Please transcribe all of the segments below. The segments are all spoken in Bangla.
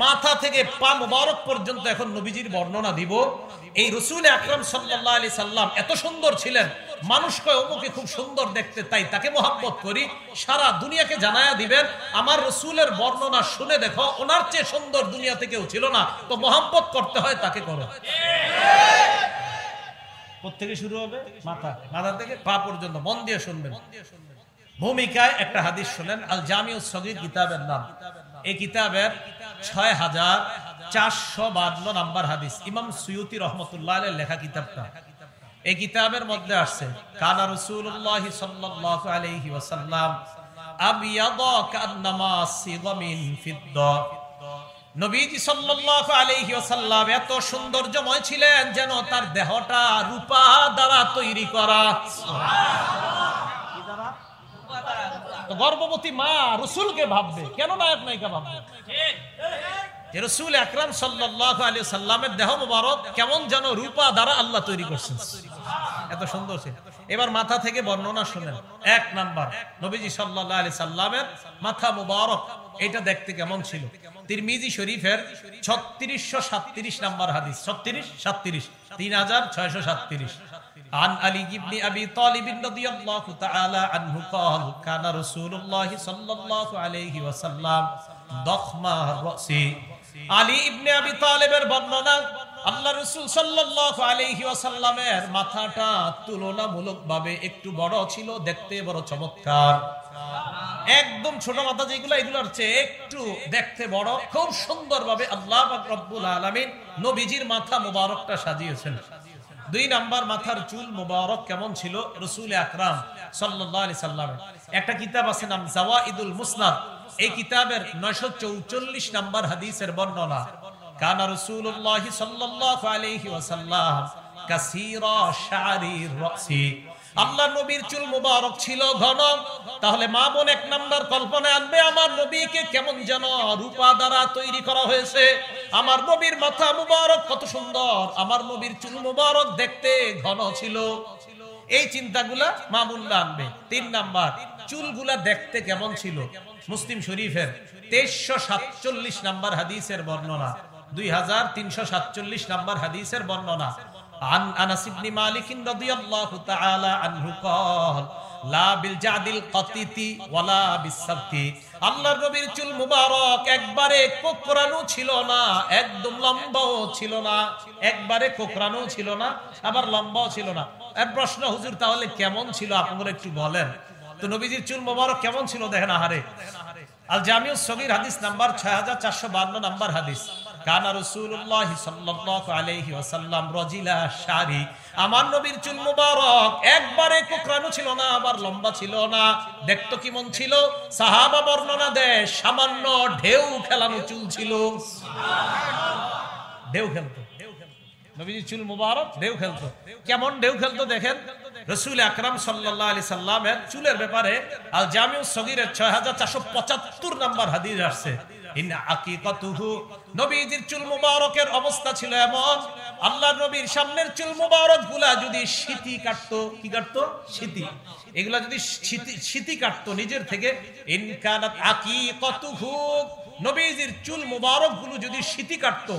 মাথা থেকে পা মুবারক পর্যন্ত এখন নবীজির বর্ণনা দিব। এই রাসূল আকরাম সাল্লাল্লাহু আলাইহি সাল্লাম এত সুন্দর ছিলেন, মানুষ কয় ওমুকে খুব সুন্দর দেখতে, তাই তাকে মহব্বত করি। সারা দুনিয়াকে জানায়া দিবেন আমার রাসূলের বর্ণনা শুনে দেখো, ওনার চেয়ে সুন্দর দুনিয়াতে কেউ ছিল না, তো মহব্বত করতে হয় তাকে করো। কোত্থেকে শুরু হবে? মাথা থেকে পা পর্যন্ত মন দিয়ে শুনবেন। ভূমিকায় একটা হাদিস শুনেন, আল জামিউস সগীর কিতাবের নাম। এই কিতাবের 6452 নাম্বার হাদিস, ইমাম সুয়ুতি রহমতুল্লাহ আলাইহির লেখা কিতাবটা। এই কিতাবের মধ্যে আসছে কানা রাসূলুল্লাহ সাল্লাল্লাহু আলাইহি ওয়াসাল্লাম আবিয়াদা কান্নামা সিগামিন ফিদ্দা। নবীজি সাল্লাল্লাহু আলাইহি ওয়াসাল্লাম এত সৌন্দর্যময় ছিলেন যেন তার দেহটা রূপা দ্বারা তৈরি করা। তো গর্ভবতী মা রাসূলকে ভাববে, কেন নায়ক নায়িকা ভাববে? যে রাসূল আকরাম সাল্লাল্লাহু আলাইহি সাল্লামের দেহ মোবারক কেমন যেন রূপা দ্বারা আল্লাহ তৈরি করছেন, এত সুন্দর ছিল। এবার মাথা থেকে বর্ণনা শুনেন। এক নাম্বার, নবীজি সাল্লাল্লাহু আলাইহি সাল্লামের মাথা মোবারক এটা দেখতে কেমন ছিল? তিরমিজি শরীফের 3637 নাম্বার হাদিস, 3637, 3637। عن علي بن ابي طالب رضي الله تعالى عنه قال كان رسول الله صلى الله عليه وسلم ضخم الراس। আলী ইবনে আবি তালেবের বর্ণনা, আল্লাহ রাসূল সাল্লাল্লাহু আলাইহি ওয়াসাল্লামের মাথাটা তুলনামূলকভাবে একটু বড় ছিল, দেখতে বড় চমৎকার। একদম ছোট মাথা যেগুলো, এগুলোর চেয়ে একটু দেখতে বড়। খুব সুন্দরভাবে আল্লাহ পাক রব্বুল আলামিন নবীজির মাথা মুবারকটা সাজিয়েছেন। দুই নাম্বার, মাথার চুল মুবারক কেমন ছিল রাসূল আকরাম সাল্লাল্লাহু আলাইহি সাল্লামের? একটা কিতাব আছে নাম জাওয়াইদুল মুসনাদ, এই কিতাবের 944 নাম্বার হাদিসের বর্ণনা। কানা রাসূলুল্লাহ সাল্লাল্লাহু আলাইহি ওয়াসাল্লাম কাসীরা শারির রাসি। আল্লাহ নবীর চুল মুবারক ছিল ঘন। তাহলে মা বোন এক নাম্বার কল্পনা আনবে, আমার নবীকে কেমন যেন রূপা দ্বারা তৈরি করা হয়েছে। আমার নবীর মাথা মুবারক কত সুন্দর, আমার নবীর চুল মুবারক দেখতে ঘন ছিল। এই চিন্তাগুলা মা বোনরা আনবে। তিন নাম্বার, চুলগুলা দেখতে কেমন ছিল? মুসলিম শরীফের 2347 নাম্বার হাদিসের বর্ণনা, 2347 নাম্বার হাদিসের বর্ণনা। عن انس بن مالك رضي الله تعالى عنه قال لا بالجعد القطيط ولا بالسبت। আল্লাহর নবীর চুল মুবারক একবারে কোকড়ানো ছিল না, একদম লম্বাও ছিল না। একবারে কোকড়ানো ছিল না, আবার লম্বাও ছিল না। এর প্রশ্ন, হুজুর তাহলে কেমন ছিল আপনারা একটু বলেন তো। নবীজির চুল মুবারক কেমন ছিল দেখেন। আহারে, আল জামিউস সগীর হাদিস নাম্বার 6452 নাম্বার হাদিস। কানা রাসূলুল্লাহ সাল্লাল্লাহু আলাইহি ওয়াসাল্লাম রাজিলা শারি। আমার নবীর চুল মুবারক একবারে কোকড়ানো ছিল না, আবার লম্বা ছিল না। দেখতো কেমন ছিল? সাহাবা বর্ণনা দেয় সামান্য ঢেউ খেলানো চুল ছিল। ঢেউ খেলতো নবীজির চুল মুবারক, ঢেউ খেলতো। কেমন ঢেউ খেলতো দেখেন। রাসূল আকরাম সাল্লাল্লাহু আলাইহি সাল্লামের চুলের ব্যাপারে আল জামিউস সগীরের 6475 নাম্বার হাদিস আসছে। ইন আকিকাতুহু, নবীজির চুল মুবারকের অবস্থা ছিল এমন, আল্লাহর নবীর সামনের চুল মুবারক গুলা যদি শীতি কাটতো, কি কাটতো? শীতি। এগুলা যদি শীতি কাটতো নিজের থেকে, ইন কানাত আকিকাতুহু, নবীজির চুল মুবারক গুলো যদি শীতি কাটতো,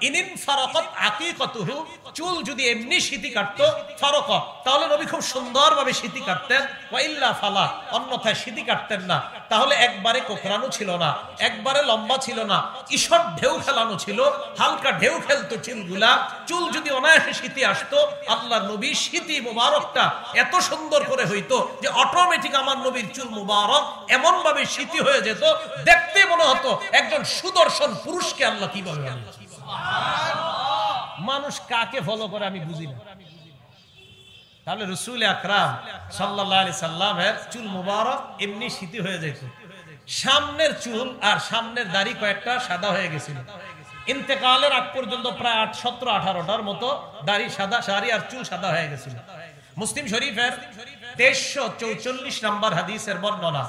ইনিন ফারাকাত আকিকাতুহু, চুল যদি এমনি শীতি কাটতো, ফারাকাত, তাহলে নবী খুব সুন্দরভাবে শীতি কাটতেন। ওয়া ইল্লা ফালা, অন্যথায় শীতি কাটতেন না। তাহলে একবারে কোকড়ানো ছিল না, একবারে লম্বা ছিল না, ঈষৎ ঢেউ খেলানো ছিল, হালকা ঢেউ খেলতো চুলগুলা। চুল যদি অনায়াসে শীতি আসতো, আল্লাহর নবীর শীতি মুবারকটা এত সুন্দর করে হইতো যে অটোমেটিক আমার নবীর চুল মুবারক এমন ভাবে শীতি হয়ে যেত, দেখতে মনে হতো একজন সুদর্শন পুরুষকে আল্লাহ কিভাবে বানিয়েছে। মানুষ কাকে ফলো করে আমি বুঝি না। তাহলে রাসূল আকরাম সাল্লাল্লাহু আলাইহি সাল্লামের চুল মুবারক এমনি শীতি হয়ে যেত। সামনের চুল আর সামনের দাড়ি কয়েকটা সাদা হয়ে গেছিল। ইন্তেকালের আগ পর্যন্ত প্রায় 17-18টার মতো দাড়ি সাদা, শাড়ি আর চুল সাদা হয়ে গেছিল। মুসলিম শরীফের 2344 নাম্বার হাদিসের বর্ণনা।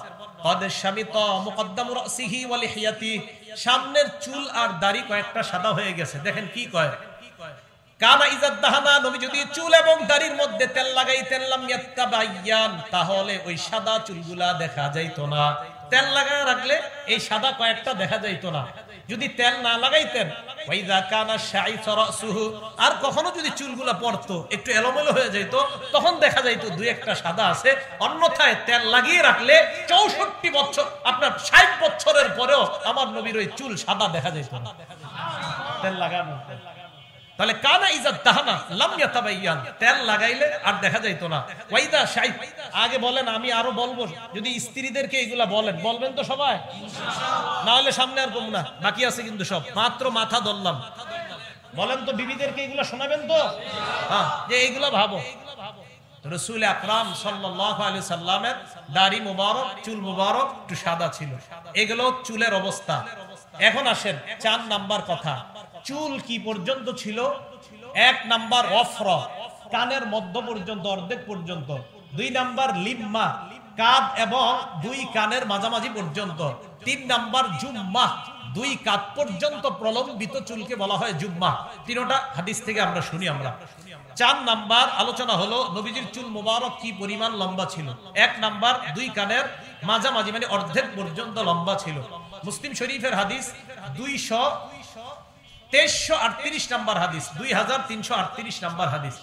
সামনের চুল আর দাড়ি কয়েকটা সাদা হয়ে গেছে। দেখেন কি কয়, কানা ইজাদ দাহানা, নবী যদি চুল এবং দাড়ির মধ্যে তেল লাগাইতেন, লাম ইয়াত্তাবায়ান, তাহলে ওই সাদা চুলগুলা দেখা যাইতো না। তেল লাগায় রাখলে এই সাদা কয়েকটা দেখা যাইতো না। যদি তেল না লাগাইতেন, ওয়াইদা কানা শাইসা রাসুহু, আর কখনো যদি চুলগুলা পড়তো একটু এলোমেলো হয়ে যেত, তখন দেখা যাইতো দুই একটা সাদা আছে। অন্যথায় তেল লাগিয়ে রাখলে 64 বছর, আপনার 60 বছরের পরেও আমার নবীর ওই চুল সাদা দেখা যেত না, তেল লাগানো। তাহলে কানা ইজা দাহানা লাম ইয়াতাবায়ান, তেল লাগাইলে আর দেখা যাইতো না। ওয়াইদা শাই, আগে বলেন, আমি আরো বলবো, যদি স্ত্রীদেরকে এগুলা বলেন, বলবেন তো সবাই? না হলে সামনে আর কম না, বাকি আছে কিন্তু সব, মাত্র মাথা ধরলাম। বলেন তো বিবিদেরকে এগুলা শোনাবেন তো? হ্যাঁ, যে এইগুলা ভাবো। রাসূল আকরাম সাল্লাল্লাহু আলাইহি সাল্লামের দাড়ি মুবারক, চুল মুবারক একটু সাদা ছিল। এগুলো চুলের অবস্থা। এখন আসেন 4 নাম্বার কথা, চুল কি পর্যন্ত ছিল? 1 নাম্বার ওয়ফর, কানের মধ্য পর্যন্ত, অর্ধেক পর্যন্ত। 2 নাম্বার লিম্মা, কাঁধ এবং 2 কানের মাঝামাঝি পর্যন্ত। 3 নাম্বার জুম্মা, 2 কাঁধ পর্যন্ত প্রলম্বিত চুলকে বলা হয় জুম্মা। তিনটা হাদিস থেকে আমরা শুনি। আমরা 4 নাম্বার আলোচনা হলো নবীজির চুল মুবারক কি পরিমাণ লম্বা ছিল। 1 নাম্বার 2 কানের মাঝামাঝি মানে অর্ধেক পর্যন্ত লম্বা ছিল। মুসলিম শরীফের হাদিস 2338 নাম্বার হাদিস, 2338 নাম্বার হাদিস।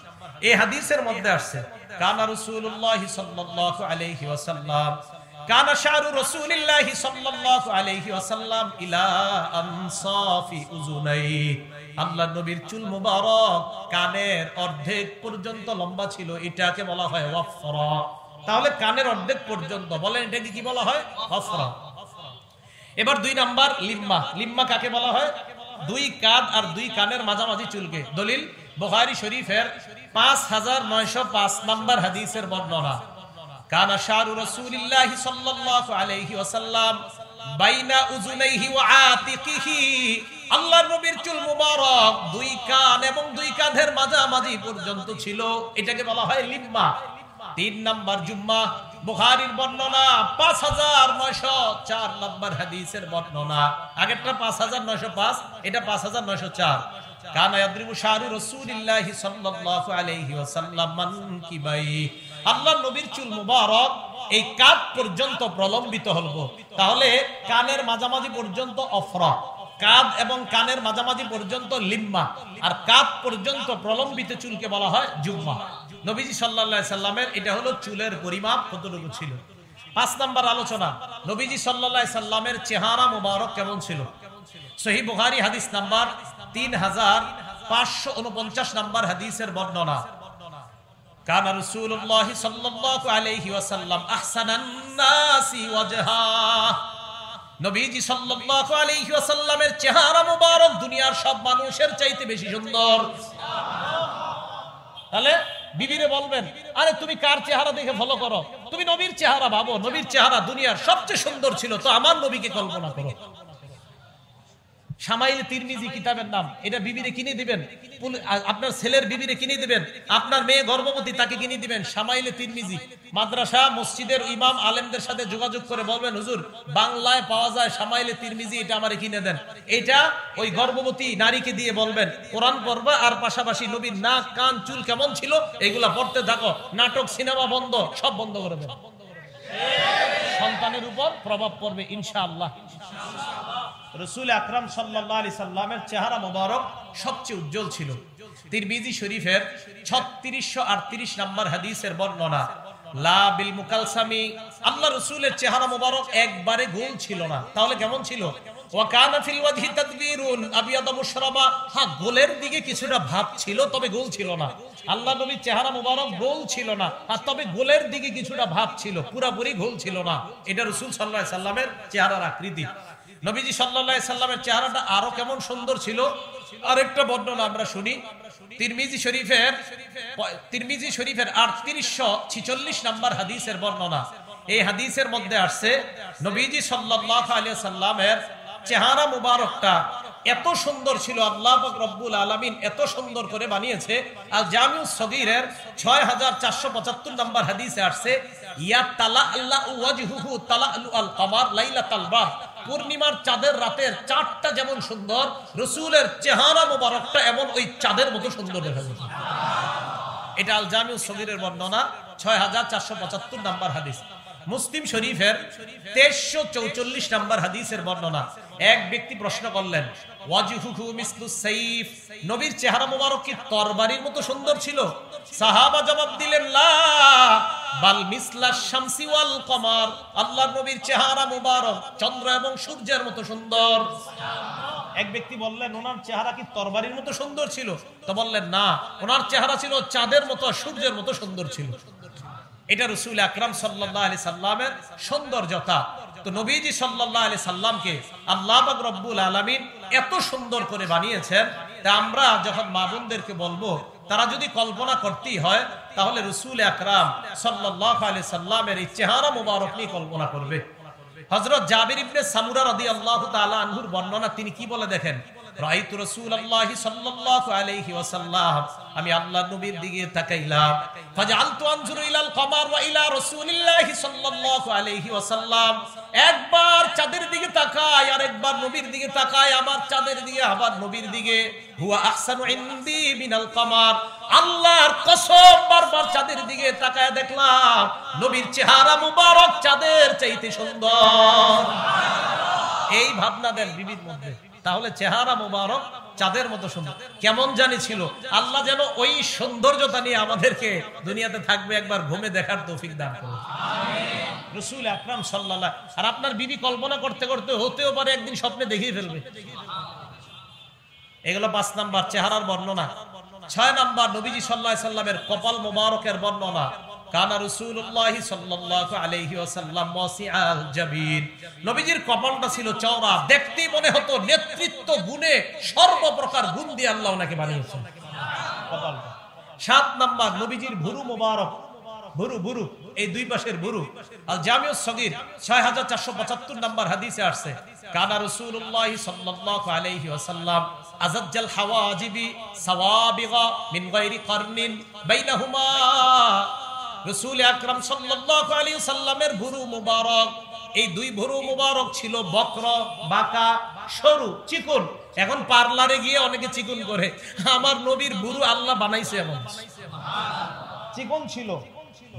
এই হাদিসের মধ্যে আসছে কানা রাসূলুল্লাহ সাল্লাল্লাহু আলাইহি ওয়াসাল্লাম, কানা শারু রাসূলিল্লাহ সাল্লাল্লাহু আলাইহি ওয়াসাল্লাম ইলা আনসাফি উযুনাই, আল্লাহর নবীর চুল মুবারক কানের অর্ধেক পর্যন্ত লম্বা ছিল, এটাকে বলা হয় ওয়ফরা। তাহলে কানের অর্ধেক পর্যন্ত, বলেন এটাকে কি বলা হয়? ওয়ফরা। এবার 2 নাম্বার লিম্মা, লিম্মা কাকে বলা হয়? 2 কাঁধ আর 2 কানের মাঝামাঝি চুলকে। দলিল বুখারী শরীফের 5905 নাম্বার হাদিসের বর্ণনা, কানা শারু রাসূলিল্লাহি সাল্লাল্লাহু আলাইহি ওয়াসাল্লাম বাইনা উযুনাইহি ওয়া আতিকিহি, আল্লাহর নবীর চুল মুবারক 2 কান এবং 2 কাঁধের মাঝামাঝি পর্যন্ত ছিল, এটাকে বলা হয় লিম্মা। 3 নাম্বার জুম্মা, বুখারীর বর্ণনা 5904 নাম্বার হাদিসের বর্ণনা। আগেরটা 5905, এটা 5904। কানা ইয়াদরিবু শারু রাসূলিল্লাহি সাল্লাল্লাহু আলাইহি ওয়াসাল্লাম মানকিবাই, আল্লাহর নবীর চুল মুবারক এই কাঁধ পর্যন্ত প্রলম্বিত হলো। তাহলে কানের মাঝামাঝি পর্যন্ত ওয়ফরা, কাঁধ এবং কানের মাঝামাঝি পর্যন্ত লিম্মা, আর কাঁধ পর্যন্ত প্রলম্বিত চুলকে বলা হয় জুম্মা। নবীজি সাল্লাল্লাহু আলাইহি সাল্লামের এটা হলো চুলের পরিমাপ কতটুকু ছিল। 5 নাম্বার আলোচনা, নবীজি সাল্লাল্লাহু আলাইহি সাল্লামের চেহারা মুবারক কেমন ছিল। সহিহ বুখারী হাদিস নাম্বার 3549 নাম্বার হাদিসের বর্ণনা, কানা রাসূলুল্লাহ সাল্লাল্লাহু আলাইহি ওয়াসাল্লাম আহসানান নাসি ওয়াজহা, নবীজি সাল্লাল্লাহু আলাইহি ওয়াসাল্লামের চেহারা মুবারক দুনিয়ার সব মানুষের চাইতে বেশি সুন্দর। তাহলে বিবিরে বলবেন, আরে তুমি কার চেহারা দেখে ফলো করো? তুমি নবীর চেহারা ভাবো, নবীর চেহারা দুনিয়ার সবচেয়ে সুন্দর ছিল, তো আমার নবীকে কল্পনা করো। শামাইল তিরমিজি কিতাবের নাম, এটা বিবিরে কিনে দিবেন, আপনার ছেলের বিবিরে কিনে দিবেন, আপনার মেয়ে গর্ভবতী তাকে কিনে দিবেন শামাইল তিরমিজি। মাদ্রাসা মসজিদের ইমাম আলেমদের সাথে যোগাযোগ করে বলবেন, হুজুর বাংলায় পাওয়া যায় শামাইল তিরমিজি, এটা আমারে কিনে দেন। এটা ওই গর্ভবতী নারীকে দিয়ে বলবেন কোরআন পড়বা, আর পাশাপাশি নবীর নাক কান চুল কেমন ছিল এগুলা পড়তে থাকো, নাটক সিনেমা বন্ধ, সব বন্ধ করে দেন। সন্তানের উপর প্রভাব পড়বে ইনশাআল্লাহ। রাসূল আকরাম সাল্লাল্লাহু আলাইহি সাল্লামের চেহারা মোবারক সবচেয়ে উজ্জ্বল ছিল। তিরমিজি শরীফের 3638 নাম্বার হাদিসের বর্ণনা, লা বিল মুকালসামি, আল্লাহ রাসূলের চেহারা মোবারক একবারে গোল ছিল না। তাহলে কেমন ছিল? ওয়া কানা ফিল ওয়াজহি তাদবিরুন আবিয়াদ মুশরাবা, হ্যাঁ গোলের দিকে কিছুটা ভাব ছিল, তবে গোল ছিল না। আল্লাহ নবীর চেহারা মোবারক গোল ছিল না, আর তবে গোলের দিকে কিছুটা ভাব ছিল, পুরোপুরি গোল ছিল না। এটা রাসূল সাল্লাল্লাহু আলাইহি সাল্লামের চেহারার আকৃতি। নবীজি সাল্লাল্লাহু আলাইহি সাল্লামের চেহারাটা আরো কেমন সুন্দর ছিল, আরেকটা বর্ণনা আমরা শুনি। তিরমিজি শরীফের 3846 নাম্বার হাদিসের বর্ণনা। এই হাদিসের মধ্যে আসছে নবীজি সাল্লাল্লাহু আলাইহি সাল্লামের চেহারা মুবারকটা এত সুন্দর ছিল, আল্লাহ পাক রব্বুল আলামিন এত সুন্দর করে বানিয়েছে। আল জামিউস সগীরের 6475 নাম্বার হাদিসে আসছে, ইয়া তালাআল্লাহু ওয়াজহুহু তালাআলুল কমার লাইলাতাল বাদর, পূর্ণিমার চাঁদের রাতের চাঁদটা যেমন সুন্দর, রাসূলের চেহারা মোবারকটা এমন ওই চাঁদের মতো সুন্দর দেখা যায়। এটা আল জামিউস সগীরের বর্ণনা, 6475 নাম্বার হাদিস। মুসলিম শরীফের 2344 নম্বর হাদিসের বর্ণনা। এক ব্যক্তি প্রশ্ন করলেন, ওয়াজহুহু মিসলুস সাইফ, নবীর চেহারা মোবারক কি তরবারির মতো সুন্দর ছিল? সাহাবা জবাব দিলেন, লা বাল মিসলাশ শামসি ওয়াল কমার, আল্লাহর নবীর চেহারা মোবারক চন্দ্র এবং সূর্যের মতো সুন্দর। এক ব্যক্তি বললেন, ওনার চেহারা কি তরবারির মতো সুন্দর ছিল? তো বললেন, না, ওনার চেহারা ছিল চাঁদের মতো, সূর্যের মতো সুন্দর ছিল। এটা রাসূল আকরাম সাল্লাল্লাহু আলাইহি সাল্লামের সৌন্দর্যতা। তো নবীজি সাল্লাল্লাহু আলাইহি সাল্লামকে আল্লাহ পাক রব্বুল আলামিন এত সুন্দর করে বানিয়েছেন, তা আমরা যখন মা বোনদেরকে বলবো, তারা যদি কল্পনা করতেই হয়, তাহলে রাসূল আকরাম সাল্লাল্লাহু আলাইহি সাল্লামের এই চেহারা মোবারক নিয়ে কল্পনা করবে। হযরত জাবির ইবনে সামুরা রাদিয়াল্লাহু তাআলা আনহুর বর্ণনা, তিনি কি বলে দেখেন, রাআইতু রাসূলুল্লাহি সাল্লাল্লাহু আলাইহি ওয়াসাল্লাম, আমি আল্লাহর নবীর দিকে তাকাইলাম, ফাজআলতু আনজুরু ইলাল কমার ওয়া ইলা রাসূলিল্লাহি সাল্লাল্লাহু আলাইহি ওয়াসাল্লাম, একবার চাঁদের দিকে তাকাই আর একবার নবীর দিকে তাকাই, আবার চাঁদের দিকে আবার নবীর দিকে। হুয়া আহসানু ইনদি মিনাল কমার, আল্লাহর কসম বারবার চাঁদের দিকে তাকায় দেখলাম নবীর চেহারা মুবারক চাঁদের চাইতে সুন্দর। এই ভাবনা দেন বিবির মধ্যে, তাহলে চেহারা মুবারক চাঁদের মতো সুন্দর কেমন জানি ছিল। আল্লাহ যেন ওই সৌন্দর্যতা নিয়ে আমাদেরকে দুনিয়াতে থাকবে একবার ঘুমে দেখার তৌফিক দান করুন, আমিন। রাসূল আকরাম সাল্লাল্লাহু, আর আপনার বিবি কল্পনা করতে করতে হতেও পারে একদিন স্বপ্নে দেখিয়ে ফেলবে। এগুলো 5 নাম্বার চেহারার বর্ণনা। 6 নাম্বার নবীজি সাল্লাল্লাহু আলাইহি সাল্লামের কপাল মোবারকের বর্ণনা। কানা রাসূলুল্লাহি সাল্লাল্লাহু আলাইহি ওয়াসাল্লাম ওয়াসিআল জাবিন, নবীজির কপালটা ছিল চওড়া, দেখতেই মনে হতো নেতৃত্ব গুণে সর্বপ্রকার গুণ দিয়ে আল্লাহ ওনাকে বানিয়েছেন কপালটা। 7 নাম্বার নবীজির ভুরু মোবারক, ভুরু এই দুই পাশের ভুরু। আল জামিউস সগীর 6475 নাম্বার হাদিসে আসছে, কানা রাসূলুল্লাহি সাল্লাল্লাহু আলাইহি ওয়াসাল্লাম আযাজ্জাল হাওয়াজিবি সাওয়াবিগা মিন গায়রি কারনিন বাইনাহুমা, রাসূল আকরাম সাল্লাল্লাহু আলাইহি ওয়াসাল্লামের ভুরু মুবারক, এই দুই ভুরু মুবারক ছিল বক্র, বাঁকা, সরু, চিকন। এখন পার্লারে গিয়ে অনেকে চিকন করে, আমার নবীর ভুরু আল্লাহ বানাইছে এমন চিকন ছিল।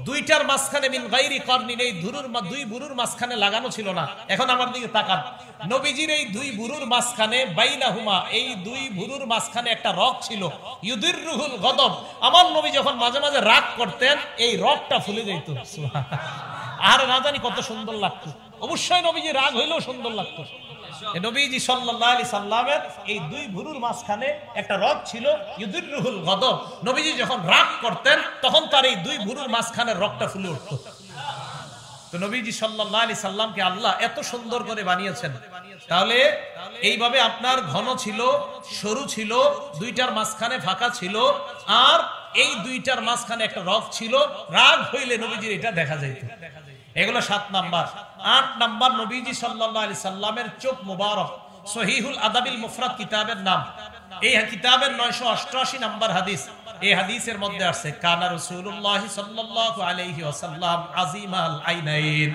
দুইটার মাঝখানে মিন গায়রি কারনিন, এই দুই ভুরুর মাঝখানে লাগানো ছিল না। এখন আমার দিকে তাকান, নবীজির এই দুই ভুরুর মাঝখানে বাইনাহুমা, এই দুই ভুরুর মাঝখানে একটা রগ ছিল, ইউদিররুহুল গদব, আমার নবী যখন মাঝে মাঝে রাগ করতেন এই রগটা ফুলে যেত। আর না জানি কত সুন্দর লাগতো। অবশ্যই নবীজি রাগ হইলেও সুন্দর লাগতো। নবীজি সাল্লাল্লাহু আলাইহি সাল্লামের এই দুই ভুরুর মাঝখানে একটা রগ ছিল, ইউদিররুহুল গদব, নবীজি যখন রাগ করতেন তখন তার এই দুই ভুরুর মাঝখানে রগটা ফুলে উঠতো। তো নবীজি সাল্লাল্লাহু আলাইহি সাল্লামকে আল্লাহ এত সুন্দর করে বানিয়েছেন। তাহলে এইভাবে আপনার ঘন ছিল, সরু ছিল, দুইটার মাঝখানে ফাঁকা ছিল, আর এই দুইটার মাঝখানে একটা রগ ছিল, রাগ হইলে নবীজির এটা দেখা যাইত। এগুলো 7 নাম্বার। 8 নাম্বার নবীজি সাল্লাল্লাহু আলাইহি সাল্লামের চোখ মুবারক। সহিহুল আদাবিল মুফরাদ কিতাবের নাম, এই কিতাবের 988 নাম্বার হাদিস। এই হাদিসের মধ্যে আছে, কানা রাসূলুল্লাহি সাল্লাল্লাহু আলাইহি ওয়াসাল্লাম আজিমাল আইনাইন,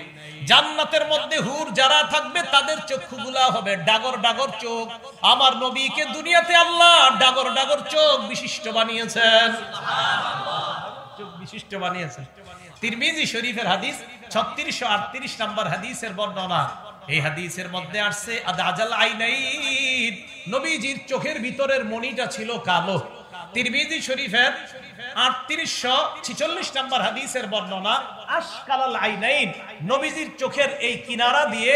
জান্নাতের মধ্যে হুর যারা থাকবে তাদের চক্ষুগুলা হবে ডাগর ডাগর চোখ। আমার নবীকে দুনিয়াতে আল্লাহ ডাগর ডাগর চোখ বিশিষ্ট বানিয়েছেন, সুবহানাল্লাহ, চোখ বিশিষ্ট বানিয়েছেন। তিরমিজি শরীফের হাদিস 3638 নাম্বার হাদিসের বর্ণনা। এই হাদিসের মধ্যে আসছে, আদাজাল আইনাইন, নবীজির চোখের ভিতরের মণিটা ছিল কালো। তিরমিজি শরীফের 3846 নাম্বার হাদিসের বর্ণনা, আশকালাল আইনাইন, নবীজির চোখের এই কিনারা দিয়ে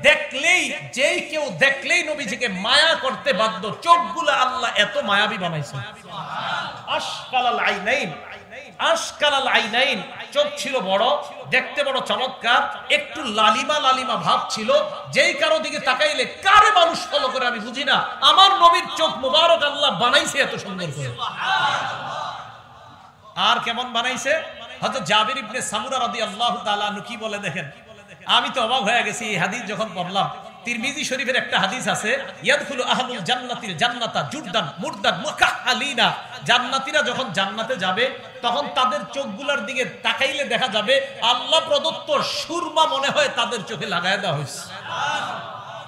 দেখলেই, যেই কেউ দেখলেই নবীজিকে মায়া করতে বাধ্য। চোখগুলো আল্লাহ এত মায়াবী বানাইছেন। আশকালাল আইনাইন, আশকালাল আইনাইন, চোখ ছিল বড়, দেখতে বড় চমৎকার, একটু লালিমা লালিমা ভাব ছিল, যেই কারো দিকে তাকাইলে কারে মানুষ ফলো করে আমি বুঝি না, আমার নবীর চোখ মুবারক আল্লাহ বানাইছে এত সুন্দর করে। আর কেমন বানাইছে? হযরত জাবির ইবনে সামুরা রাদিয়াল্লাহু তাআলা আনহু কি বলে দেখেন, আমি তো অবাক হয়ে গেছি এই হাদিস যখন পড়লাম। তিরমিজি শরীফের একটা হাদিস আছে, ইয়াদখুলু আহলুল জান্নাতিল জান্নাতা জুরদান মুরদান মুকাহহালিনা, জান্নাতীরা যখন জান্নাতে যাবে তখন তাদের চোখগুলোর দিকে তাকাইলে দেখা যাবে আল্লাহ প্রদত্ত সুরমা মনে হয় তাদের চোখে লাগায় দেওয়া হয়েছে।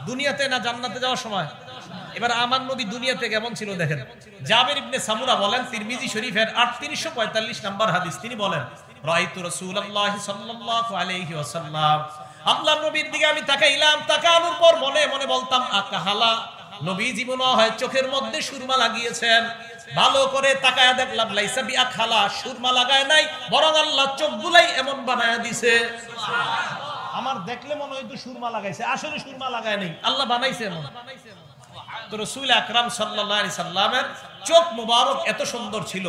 দুনিয়াতে না জান্নাতে যাওয়ার সময়। এবার আমার নবী দুনিয়াতে কেমন ছিল দেখেন। জাবির ইবনে সামুরা বলেন, তিরমিজি শরীফের 3845 নাম্বার হাদিস, তিনি বলেন, রাআইতু রাসূলুল্লাহি সাল্লাল্লাহু আলাইহি ওয়াসাল্লাম, আল্লাহর নবীর দিকে আমি তাকাইলাম, তাকানোর পর মনে মনে বলতাম আকাহালা, নবীজি মনে হয় চোখের মধ্যে সুরমা লাগিয়েছেন। ভালো করে তাকায়া দেখলাম লাইসা বিআখালা, সুরমা লাগায় নাই, বরং আল্লাহ চোখগুলাই এমন বানায়া দিছে। আমার দেখলে মনে হয়তো সুরমা লাগাইছে, আসলে সুরমা লাগায় নাই, আল্লাহ বানাইছে এমন। তো রাসূল আকরাম সাল্লাল্লাহু আলাইহি সাল্লামের চোখ মুবারক এত সুন্দর ছিল।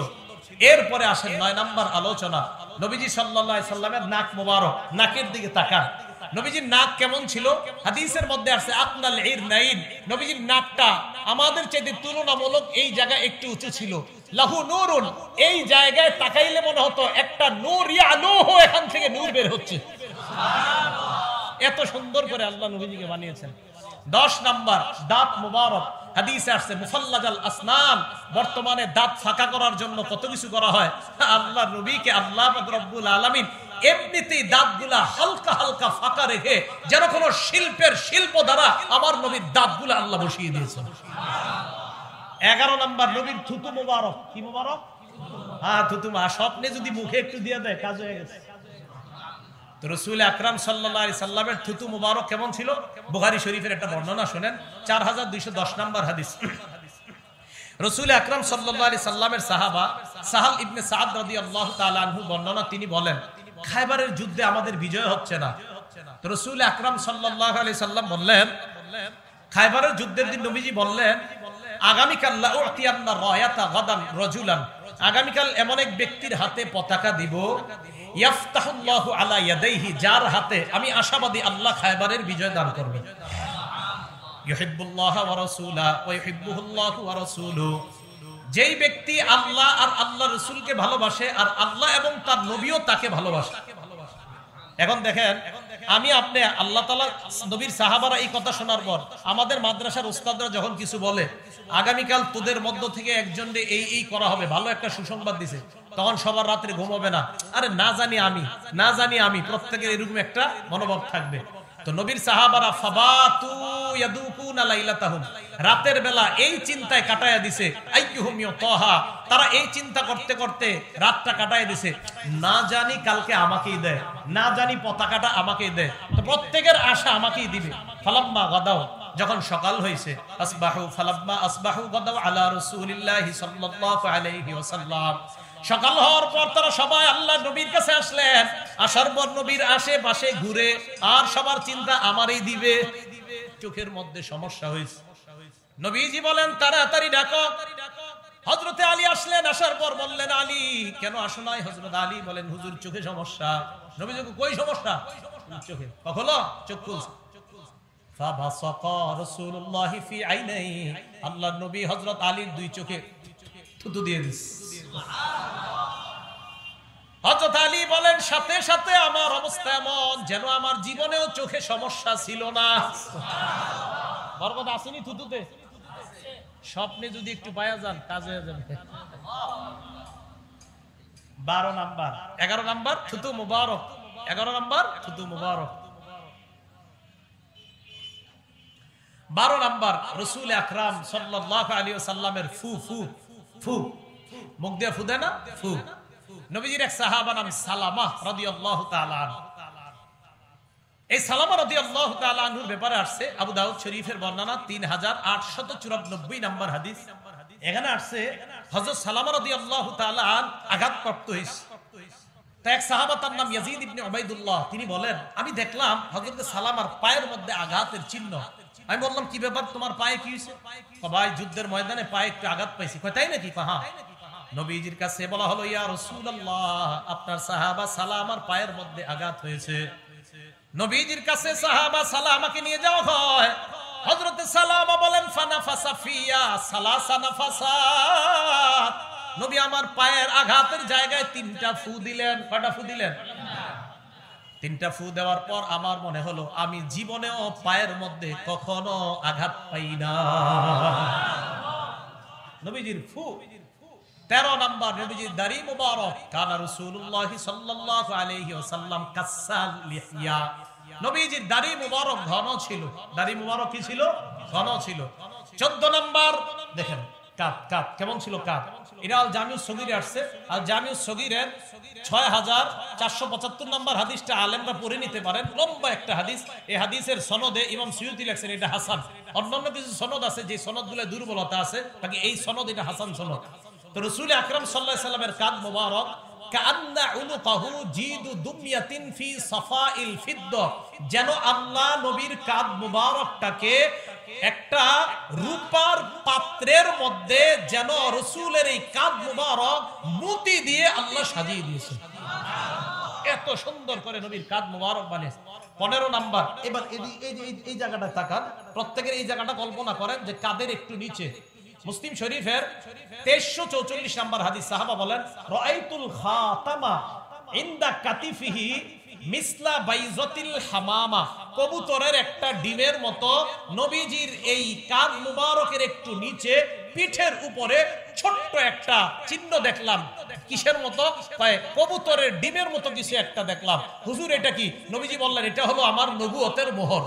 এরপরে আসেন 9 নাম্বার আলোচনা, নবীজি সাল্লাল্লাহু আলাইহি সাল্লামের নাক মুবারক, নাকের দিকে তাকান। নবীজির নাক কেমন ছিল? হাদিসের মধ্যে আছে আকনাল ইরনাইন, নবীজির নাকটা আমাদের চাইতে তুলনামূলক এই জায়গা একটু উঁচু ছিল। লাহু নূরুন, এই জায়গায় তাকাইলে মনে হতো একটা নূর ইয়ালুহু, এখান থেকে নূর বের হচ্ছে। সুবহানাল্লাহ, এত সুন্দর করে আল্লাহ নবীজিকে বানিয়েছেন। 10 নাম্বার দাঁত মুবারক, হাদিসে আসছে মুফাল্লাজাল আসনান, বর্তমানে দাঁত ফাঁকা করার জন্য কত কিছু করা হয়। আল্লাহ নবীকে আল্লাহ রব্বুল আলামিন এমনিতেই দাঁতগুলা হালকা হালকা ফাঁকা রেখে যেন কোন শিল্পের শিল্প দ্বারা আমার নবীর দাঁতগুলা আল্লাহ বসিয়ে দিয়েছেন। 11 নাম্বার নবীর থুতু মুবারক। কি মুবারক? হ্যাঁ, থুতু। স্বপ্নে যদি মুখে একটু দিয়ে দেয় কাজ হয়ে গেছে। তো রাসূল আকরাম সাল্লাল্লাহু আলাইহি সাল্লামের থুতু মুবারক কেমন ছিল? বুখারী শরীফের একটা বর্ণনা শুনেন, 4210 নাম্বার হাদিস। রাসূল আকরাম সাল্লাল্লাহু আলাইহি সাল্লামের সাহাবা সাহাল ইবনে সাদ রাদিয়াল্লাহু তাআলা আনহু বর্ণনা, তিনি বলেন খায়বারের যুদ্ধে আমাদের বিজয় হচ্ছে না। তো রাসূল আকরাম সাল্লাল্লাহু আলাইহি সাল্লাম বললেন, খায়বারের যুদ্ধের দিন নবীজি বললেন আগামীকাল লা উতিয়ান্না রায়াতা গাদান রাজুলান, আগামীকাল এমন এক ব্যক্তির হাতে পতাকা দিব, ইয়াফতাহুল্লাহু আলা ইয়াদাইহি, যার হাতে আমি আশাবাদী আল্লাহ খায়বারের বিজয় দান করবেন। ইউহিব্বুল্লাহ ওয়া রাসূলা ওয়া ইউহিব্বুহুল্লাহু ওয়া রাসূলুহু, যেই ব্যক্তি আল্লাহ আর আল্লাহর রাসূলকে ভালোবাসে আর আল্লাহ এবং তার নবীও তাকে ভালোবাসে। এখন দেখেন, আমি আপনি আল্লাহ তাআলা নবীর সাহাবারা এই কথা শোনার পর আমাদের মাদ্রাসার উস্তাদরা যখন কিছু বলে আগামীকাল তোদের মধ্য থেকে একজনকে এই করা হবে, ভালো একটা সুসংবাদ দিছে, তখন সবার রাত্রে ঘুমাবে না, আরে না জানি আমি, প্রত্যেকের এরকম একটা মনোভাব থাকবে। তো নবীর সাহাবারা ফাবাতু ইয়াদুকুনা লাইলাতাহুম, রাতের বেলা এই চিন্তায় কাটায়া দিছে, আইয়ুহুম ইউতাহা, তারা এই চিন্তা করতে করতে রাতটা কাটায়া দিছে, না জানি কালকে আমাকেই দেয়, না জানি পতাকাটা আমাকেই দেয়, তো প্রত্যেকের আশা আমাকেই দিবে। ফালাম্মা গাদাও, যখন সকাল হয়েছে, আসবাহু ফালাম্মা আসবাহু গাদাও আলা রাসূলিল্লাহি সাল্লাল্লাহু আলাইহি ওয়াসাল্লাম, সকাল হওয়ার পর তারা সবাই আল্লাহ নবীর কাছে আসলেন। আসার পর নবীর আশেপাশে ঘুরে আর সবার চিন্তা আমারই দিবে, চোখের মধ্যে সমস্যা হয়েছে। নবীজি বলেন তাড়াতাড়ি ডাকো। হযরতে আলী আসলেন, আসার পর বললেন আলী কেন আসো নাই? হযরত আলী বলেন হুজুর চোখে সমস্যা। নবীজি কই সমস্যা? চোখে। কখনো চোখ খুলছে। ফাবাসাকা রাসূলুল্লাহি ফি আইনাই, আল্লাহর নবী হযরত আলীর দুই চোখে থুতু দিয়ে দিয়েছে। হযরত আলী বলেন সাথে সাথে আমার অবস্থা এমন যেন আমার জীবনেও চোখে সমস্যা ছিল না। বরকত আসেনি থুতুতে? স্বপ্নে যদি একটু পায়া যান কাজ হয়ে যাবে। 12 নাম্বার 11 নাম্বার থুতু মুবারক, 11 নাম্বার থুতু মুবারক। 12 নাম্বার রাসূল আকরাম সাল্লাল্লাহু আলাইহি ওয়াসাল্লামের ফু ফু ফু, মুখ দিয়ে ফু দেয় না, ফু। নবীজির এক সাহাবা নাম সালামা রাদিয়াল্লাহু তাআলা আনহু, এই সালামা রাদিয়াল্লাহু তাআলা আনহুর ব্যাপারে আসছে আবু দাউদ শরীফের বর্ণনা 3894 নাম্বার হাদিস। এখানে আসছে হযরত সালামা রাদিয়াল্লাহু তাআলা আঘাতপ্রাপ্ত হয়েছে। তা এক সাহাবা তার নাম ইয়াজিদ ইবনে উবাইদুল্লাহ, তিনি বলেন আমি দেখলাম হযরত সালামার পায়ের মধ্যে আঘাতের চিহ্ন। আমি বললাম কি ব্যাপার, তোমার পায়ে কি হয়েছে? ভাই যুদ্ধের ময়দানে পায়ে একটু আঘাত পাইছি। কয় তাই নাকি? হ্যাঁ। নবীজির কাছে বলা হলো ইয়া রাসূলুল্লাহ, আপনার সাহাবা সালামার পায়ের মধ্যে আঘাত হয়েছে। নবীজির কাছে সাহাবা সালামাকে নিয়ে যাওয়া হয়। হযরত সালামা বলেন ফানাফাসা ফিয়া সালাসা নাফাসাত, নবী আমার পায়ের আঘাতের জায়গায় 3টা ফু দিলেন। কয়টা ফু দিলেন? 3টা ফু দেওয়ার পর আমার মনে হলো আমি জীবনেও পায়ের মধ্যে কখনো আঘাত পাই না। নবীজির ফু। 13 নাম্বার নবীজির দাড়ি মুবারক, কানা রাসূলুল্লাহ সাল্লাল্লাহু আলাইহি ওয়াসাল্লাম কাসাল লিহিয়া, নবীজির দাড়ি মুবারক ঘন ছিল। দাড়ি মুবারক কি ছিল? ঘন ছিল। 14 নাম্বার দেখেন কাঁধ কাঁধ কেমন ছিল কাঁধ? এটা আল জামিউস সগীরে আসছে। আল জামিউস সগীরের 6475 নম্বর হাদিসটা আলেমরা পড়ে নিতে পারেন, লম্বা একটা হাদিস। এই হাদিসের সনদে ইমাম সুয়ুতি লেখছেন এটা হাসান। অন্যান্য কিছু সনদ আছে যে সনদগুলো দুর্বলতা আছে, বাকি এই সনদ এটা হাসান সনদ। তো রাসূল আকরাম সাল্লাল্লাহু আলাইহি সাল্লামের কাঁধ মোবারক কান্না উনুকাহু জিদু দুমিয়াতিন ফি সাফাইল ফিদ্দা, যেন আল্লাহ নবীর কাঁধ মোবারকটাকে একটা রূপার পাত্রের মধ্যে যেন রাসূলের এই কাঁধ মোবারক মুতি দিয়ে আল্লাহ সাজিয়ে দিয়েছেন। এত সুন্দর করে নবীর কাঁধ মোবারক বানিয়েছে। 15 নাম্বার, এবার এই জায়গাটা তাকান, প্রত্যেকের এই জায়গাটা কল্পনা করেন যে কাঁধের একটু নিচে। মুসলিম শরীফের 2344 নাম্বার হাদিস, সাহাবা বলেন রাআইতুল খাতামা ইনদা কাতিফিহি মিসলা বাইজাতিল হামামা, কবুতরের একটা ডিমের মতো নবীজির এই কাঁধ মুবারকের একটু নিচে পিঠের উপরে ছোট্ট একটা চিহ্ন দেখলাম। কিসের মতো? কবুতরের ডিমের মতো কিছু একটা দেখলাম। হুজুর এটা কি? নবীজি বললেন এটা হলো আমার নবুয়তের মোহর।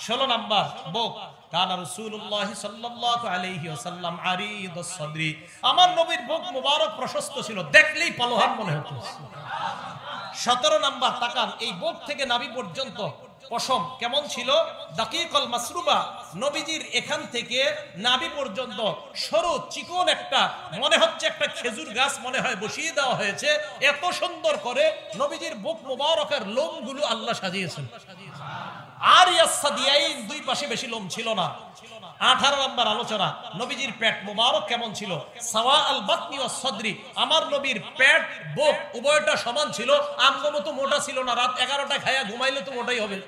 16 নাম্বার বক, কানা রাসূলুল্লাহ সাল্লাল্লাহু আলাইহি ওয়াসাল্লাম আরিদুস সাদরি, আমার নবীর বুক মোবারক প্রশস্ত ছিল, দেখলেই পালোহান মনে হতো। 17 নাম্বার তাকান, এই বুক থেকে নাভি পর্যন্ত পশম কেমন ছিল? দাকিকুল মাসরুবা, নবীজির এখান থেকে নাভি পর্যন্ত সরু চিকন একটা, মনে হচ্ছে একটা খেজুর গাছ মনে হয় বসিয়ে দেওয়া হয়েছে। এত সুন্দর করে নবীজির বুক মোবারকের লোমগুলো আল্লাহ সাজিয়েছেন। আর ইয়াসাদিয়াইন, দুই পাশে বেশি লোম ছিল না। 18 নম্বর আলোচনা, নবীজির পেট মোবারক কেমন ছিল? সাওয়া আল বাতনি ওয়াস সাদরি, আমার নবীর পেট বুক উভয়টা সমান ছিল, আমগো মতো মোটা ছিল না। রাত 11টায় খায়া ঘুমাইলে তো মোটাই হবে।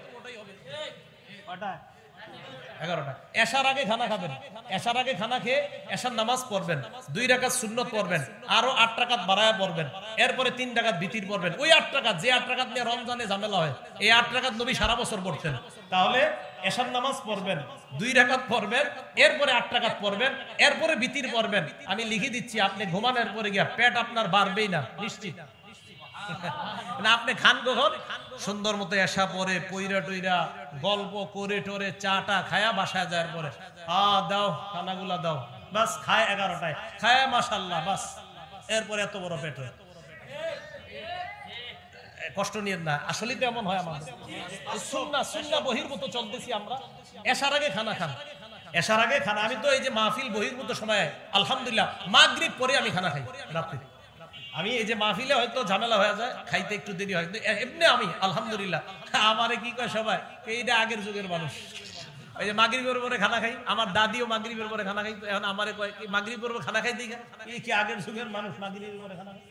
11টা এশার আগে খানা খাবেন, এশার আগে খানা খেয়ে এশার নামাজ পড়বেন, 2 রাকাত সুন্নত পড়বেন, আরো 8 রাকাত বাড়ায়া পড়বেন, এরপরে 3 রাকাত ভিতির পড়বেন। ওই 8 রাকাত, যে 8 রাকাত নিয়ে রমজানে ঝামেলা হয়, এই 8 রাকাত নবী সারা বছর পড়তেন। তাহলে এশার নামাজ পড়বেন, 2 রাকাত পড়বেন, এরপরে 8 রাকাত পড়বেন, এরপরে ভিতির পড়বেন। আমি লিখে দিচ্ছি, আপনি ঘুমানোর পরে গিয়া পেট আপনার বাড়বেই না, নিশ্চিত না। আপনি খান কখন? সুন্দর মতো এসা পরে পইরা টইরা গল্প করে টোরে চাটা খায়া বাসায় যায়, পরে দাও খানাগুলা দাও, বাস খায় 11টায়, খায় মাশাআল্লাহ, বাস এরপরে এত বড় পেট হয়। কষ্ট নিয়েন না, আসলে তো এমন হয়। আমাদের সুন্নাহ বহির্ভূত চলতেছি আমরা। এশার আগে খানা খান, এশার আগে খানা। আমি তো এই যে মাহফিল বহির্ভূত সময় আলহামদুলিল্লাহ মাগরিব পরে আমি খানা খাই রাত্রে। আমি এই যে মাহফিলে হয়তো ঝামেলা হয়ে যায়, খাইতে একটু দেরি হয়, এমনি আমি আলহামদুলিল্লাহ। আমারে কি কয় সবাই, এইটা আগের যুগের মানুষ। ওই যে মাগরিবের পরে খানা খাই, আমার দাদিও মাগরিবের পরে খানা খাই, তো এখন আমারে কয় মাগরিবের পরে খানা খাই দিই, এই কি আগের যুগের মানুষ মাগরিবের পরে খানা খাই?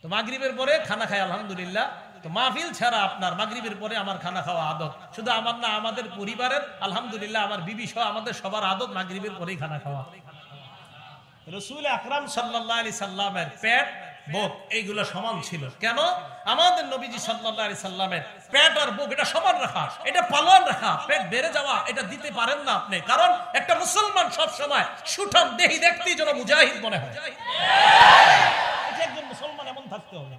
তো মাগরিবের পরে খানা খাই আলহামদুলিল্লাহ। তো মাহফিল ছাড়া আপনার মাগরিবের পরে আমার খানা খাওয়া আদত, শুধু আমার না, আমাদের পরিবারের আলহামদুলিল্লাহ, আমার বিবি সহ আমাদের সবার আদত মাগরিবের পরেই খানা খাওয়া। রাসূল আকরাম সাল্লাল্লাহু আলাইহি সাল্লামের পেট বুক এইগুলো সমান ছিল। কেন? আমাদের নবীজি সাল্লাল্লাহু আলাইহি সাল্লামের পেট আর বুক এটা সমান রাখা, এটা পালন রাখা। পেট বেড়ে যাওয়া এটা দিতে পারেন না আপনি, কারণ একটা মুসলমান সব সময় সুঠাম দেহি দেখতেই যেন মুজাহিদ মনে হয়। একজন মুসলমান এমন থাকতে হবে।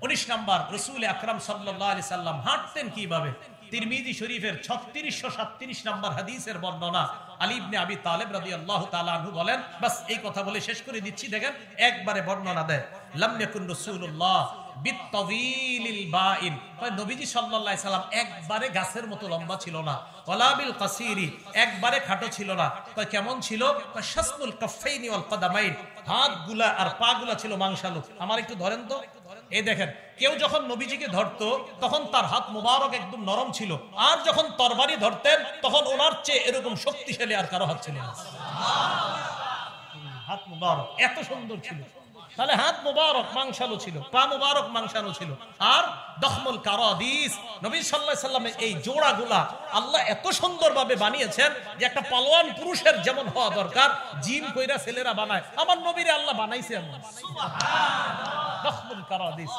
19 নাম্বার, রাসূল আকরাম সাল্লাল্লাহু আলাইহি সাল্লাম হাঁটতেন কিভাবে? তিরমিজি শরীফের 3637 নাম্বার হাদিসের বর্ণনা। আলী ইবনে আবি তালেব রাদিয়াল্লাহু তাআলা আনহু বলেন, বাস এই কথা বলে শেষ করে দিচ্ছি। দেখেন একবারে বর্ণনা দেয়, লাম ইয়াকুন রাসূলুল্লাহ বিতাওয়িলিল বাইন, নবীজি সাল্লাল্লাহু আলাইহি সাল্লাম একবারে গাছের মতো লম্বা ছিল না, ওয়ালা বিল কাসিরি, একবারে খাটো ছিল না। কয় কেমন ছিল? কয় শাসমুল কাফাইনি ওয়াল কদামাইন, হাতগুলা আর পাগুলা ছিল মাংসালু। আমার একটু ধরেন তো, এই দেখেন, কেউ যখন নবীজিকে ধরতো তখন তার হাত মুবারক একদম নরম ছিল, আর যখন তরবারি ধরতেন তখন ওনার চেয়ে এরকম শক্তিশালী আর কারো হাত ছিল না। হাত মুবারক এত সুন্দর ছিল। তাহলে হাত মুবারক মাংসালু ছিল, পা মুবারক মাংসালু ছিল, আর দখমুল কারাদিস, নবী সাল্লাল্লাহু আলাইহি সাল্লামের এই জোড়াগুলা আল্লাহ এত সুন্দরভাবে বানিয়েছেন যে একটা পালোয়ান পুরুষের যেমন হওয়া দরকার, জিম কইরা ছেলেরা বানায়, আমার নবীরে আল্লাহ বানাইছে এমন। সুবহানাল্লাহ, দখমুল কারাদিস।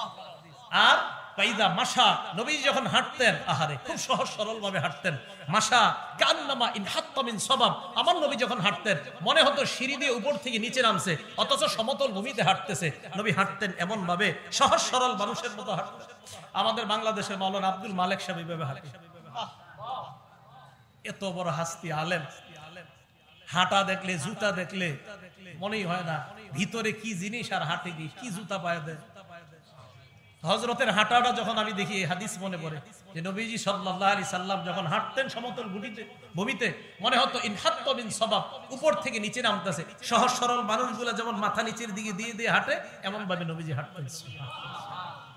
আর পাইদা মাশা, নবী যখন হাঁটতেন, আহারে খুব সহজ সরল ভাবে হাঁটতেন। মাশা কান্নামা ইন হাত্তা মিন সাবাব, আমার নবী যখন হাঁটতেন মনে হতো সিঁড়ি দিয়ে উপর থেকে নিচে নামছে, অথচ সমতল ভূমিতে হাঁটতেছে। নবী হাঁটতেন এমন ভাবে, সহজ সরল মানুষের মতো হাঁটতেন। আমাদের বাংলাদেশের মাওলানা আব্দুল মালেক সাহেব এইভাবে হাঁটে। এত বড় হাস্তি আলেম, হাঁটা দেখলে, জুতা দেখলে মনেই হয় না ভিতরে কি জিনিস আর হাঁটে কি জুতা পায়ে দেয়। হযরতের হাঁটাটা যখন আমি দেখি, হাদিস মনে পড়ে যে নবীজি সাল্লাল্লাহু আলাইহি সাল্লাম যখন হাঁটতেন সমতল ভূমিতে, মনে হতো ইনহাত্তা মিন সাবাব, উপর থেকে নিচে নামতেছে। সহজ সরল মানুষগুলা যেমন মাথা নিচের দিকে দিয়ে দিয়ে হাঁটে, এমন ভাবে নবীজি হাঁটতেন।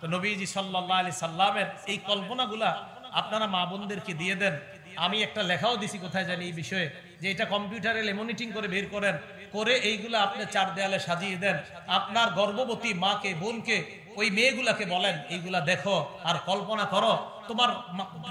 তো নবীজি সাল্লাল্লাহু আলাইহি সাল্লামের এই কল্পনাগুলা আপনারা মা বোনদেরকে দিয়ে দেন। আমি একটা লেখাও দিছি কোথায় জানি এই বিষয়ে, যে এটা কম্পিউটারে লেমিনেটিং করে বের করেন, করে এইগুলা আপনি চার দেয়ালে সাজিয়ে দেন। আপনার গর্ভবতী মাকে, বোনকে, ওই মেয়েগুলাকে বলেন এইগুলা দেখো আর কল্পনা করো। তোমার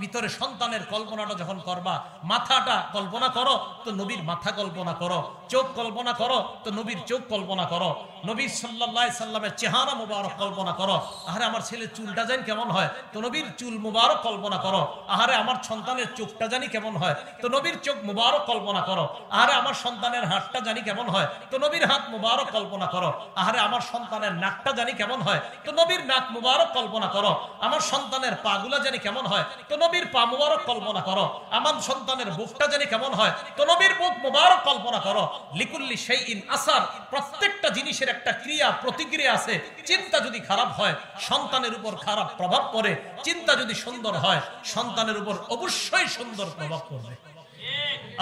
ভিতরে সন্তানের কল্পনাটা যখন করবা, মাথাটা কল্পনা করো তো নবীর মাথা কল্পনা করো, চোখ কল্পনা করো তো নবীর চোখ কল্পনা করো, নবী সাল্লাল্লাহু আলাইহি সাল্লামের চেহারা মুবারক কল্পনা করো। আহারে আমার ছেলের চুলটা জানি কেমন হয়, তো নবীর চুল মুবারক কল্পনা করো। আহারে আমার সন্তানের চোখটা জানি কেমন হয়, তো নবীর চোখ মুবারক কল্পনা করো। আহারে আমার সন্তানের হাতটা জানি কেমন হয়, তো নবীর হাত মুবারক কল্পনা করো। আহারে আমার সন্তানের নাকটা জানি কেমন হয়, তো নবীর নাক মুবারক কল্পনা করো। আমার সন্তানের পাগুলা জানি কেমন হয়, তো নবীর পা মুবারক কল্পনা করো। আমার সন্তানের বুকটা জানি কেমন হয়, তো নবীর বুক মুবারক কল্পনা করো। লিকুল্লি শাইইন আসার, প্রত্যেকটা জিনিসের একটা ক্রিয়া প্রতিক্রিয়া আছে। চিন্তা যদি খারাপ হয় সন্তানের উপর খারাপ প্রভাব পড়ে, চিন্তা যদি সুন্দর হয় সন্তানের উপর অবশ্যই সুন্দর প্রভাব পড়বে।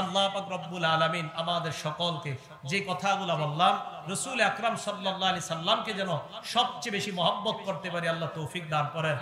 আল্লাহ পাক রব্বুল আলামিন আমাদের সকলকে যে কথাগুলো বললাম রাসূল আকরাম সাল্লাল্লাহু আলাইহি সাল্লামকে যেন সবচেয়ে বেশি মহব্বত করতে পারি, আল্লাহ তৌফিক দান করেন।